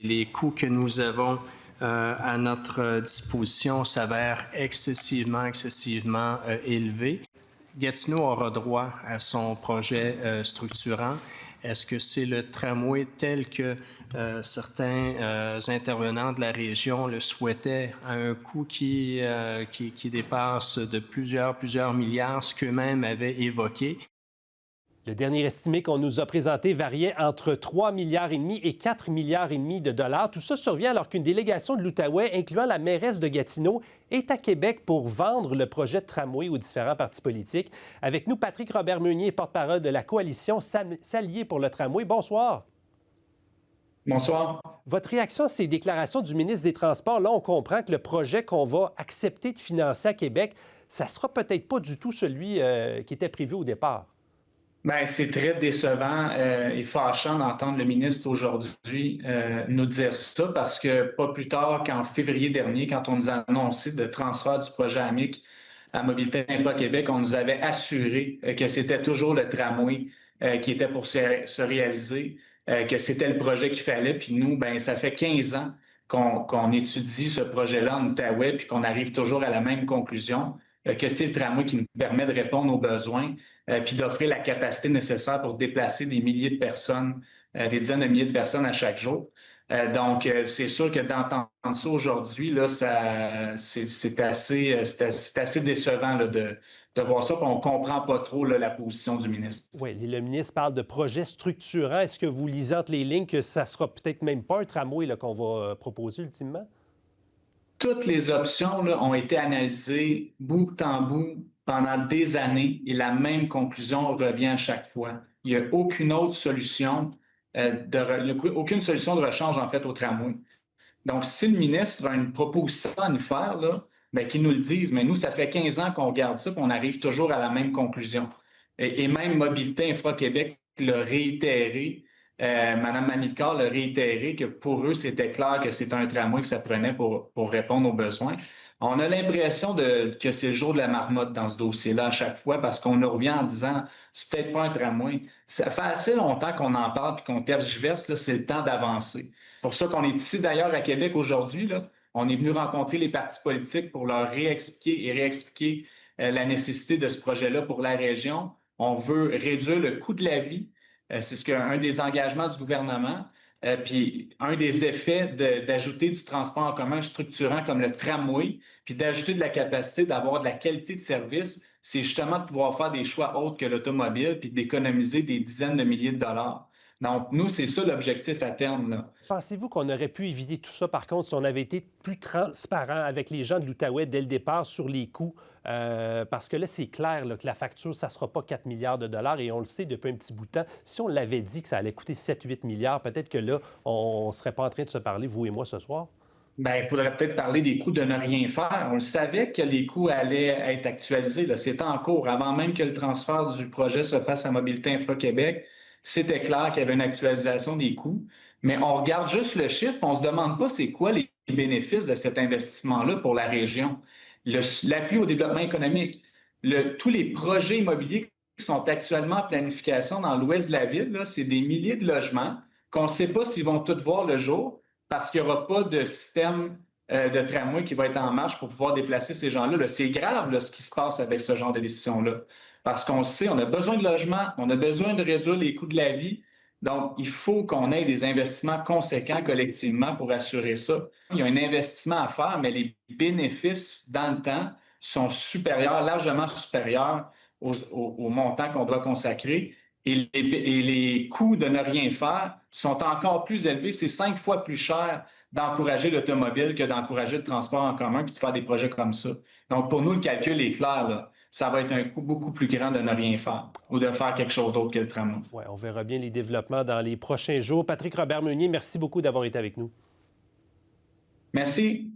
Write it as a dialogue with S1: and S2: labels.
S1: Les coûts que nous avons à notre disposition s'avèrent excessivement élevés. Gatineau aura droit à son projet structurant. Est-ce que c'est le tramway tel que certains intervenants de la région le souhaitaient, à un coût qui dépasse de plusieurs milliards, ce qu'eux-mêmes avaient évoqué?
S2: Le dernier estimé qu'on nous a présenté variait entre 3,5 milliards et 4,5 milliards de dollars. Tout ça survient alors qu'une délégation de l'Outaouais, incluant la mairesse de Gatineau, est à Québec pour vendre le projet de tramway aux différents partis politiques. Avec nous, Patrick Robert-Meunier, porte-parole de la coalition S'allier pour le tramway. Bonsoir.
S3: Bonsoir.
S2: Votre réaction à ces déclarations du ministre des Transports, là, on comprend que le projet qu'on va accepter de financer à Québec, ça sera peut-être pas du tout celui qui était prévu au départ.
S3: Bien, c'est très décevant et fâchant d'entendre le ministre aujourd'hui nous dire ça parce que pas plus tard qu'en février dernier, quand on nous a annoncé le transfert du projet AMIC à Mobilité Infra-Québec, on nous avait assuré que c'était toujours le tramway qui était pour se réaliser, que c'était le projet qu'il fallait. Puis nous, ben ça fait 15 ans qu'on étudie ce projet-là en Outaouais puis qu'on arrive toujours à la même conclusion, que c'est le tramway qui nous permet de répondre aux besoins puis d'offrir la capacité nécessaire pour déplacer des milliers de personnes, des dizaines de milliers de personnes à chaque jour. Donc, c'est sûr que d'entendre ça aujourd'hui, là, c'est assez décevant là, de voir ça, puis on ne comprend pas trop là, la position du ministre.
S2: Oui, le ministre parle de projet structurant. Est-ce que vous lisez entre les lignes que ça ne sera peut-être même pas un tramway là, qu'on va proposer ultimement?
S3: Toutes les options là, ont été analysées bout en bout pendant des années et la même conclusion revient à chaque fois. Il n'y a aucune autre solution, aucune solution de rechange en fait au tramway. Donc, si le ministre a une proposition à nous faire, là, bien, qu'il nous le dise. Mais nous, ça fait 15 ans qu'on regarde ça et on arrive toujours à la même conclusion. Et même Mobilité Infra-Québec l'a réitéré. Mme Mamilcar l'a réitéré que pour eux, c'était clair que c'était un tramway que ça prenait pour répondre aux besoins. On a l'impression que c'est le jour de la marmotte dans ce dossier-là à chaque fois parce qu'on nous revient en disant c'est peut-être pas un tramway. Ça fait assez longtemps qu'on en parle et qu'on tergiverse, là, c'est le temps d'avancer. C'est pour ça qu'on est ici d'ailleurs à Québec aujourd'hui. Là. On est venu rencontrer les partis politiques pour leur réexpliquer et réexpliquer la nécessité de ce projet-là pour la région. On veut réduire le coût de la vie. C'est un des engagements du gouvernement. Puis un des effets d'ajouter du transport en commun structurant comme le tramway, puis d'ajouter de la capacité d'avoir de la qualité de service, c'est justement de pouvoir faire des choix autres que l'automobile, puis d'économiser des dizaines de milliers de dollars. Donc, nous, c'est ça l'objectif à terme, là.
S2: Pensez-vous qu'on aurait pu éviter tout ça, par contre, si on avait été plus transparent avec les gens de l'Outaouais dès le départ sur les coûts? Parce que là, c'est clair là, que la facture, ça ne sera pas 4 milliards de dollars et on le sait depuis un petit bout de temps. Si on l'avait dit que ça allait coûter 7-8 milliards, peut-être que là, on ne serait pas en train de se parler, vous et moi, ce soir.
S3: Bien, il faudrait peut-être parler des coûts de ne rien faire. On le savait que les coûts allaient être actualisés. C'était en cours. Avant même que le transfert du projet se fasse à Mobilité Infra-Québec, c'était clair qu'il y avait une actualisation des coûts. Mais on regarde juste le chiffre, on ne se demande pas c'est quoi les bénéfices de cet investissement-là pour la région. L'appui au développement économique, tous les projets immobiliers qui sont actuellement en planification dans l'ouest de la ville, c'est des milliers de logements qu'on ne sait pas s'ils vont tous voir le jour parce qu'il n'y aura pas de système de tramway qui va être en marche pour pouvoir déplacer ces gens-là. Là, c'est grave là, ce qui se passe avec ce genre de décision-là. Parce qu'on le sait, on a besoin de logements, on a besoin de réduire les coûts de la vie. Donc, il faut qu'on ait des investissements conséquents collectivement pour assurer ça. Il y a un investissement à faire, mais les bénéfices dans le temps sont supérieurs, largement supérieurs au montant qu'on doit consacrer. Et les coûts de ne rien faire sont encore plus élevés. C'est 5 fois plus cher d'encourager l'automobile que d'encourager le transport en commun puis de faire des projets comme ça. Donc, pour nous, le calcul est clair, là. Ça va être un coût beaucoup plus grand de ne rien faire ou de faire quelque chose d'autre que le tramway.
S2: Oui, on verra bien les développements dans les prochains jours. Patrick Robert-Meunier, merci beaucoup d'avoir été avec nous.
S3: Merci.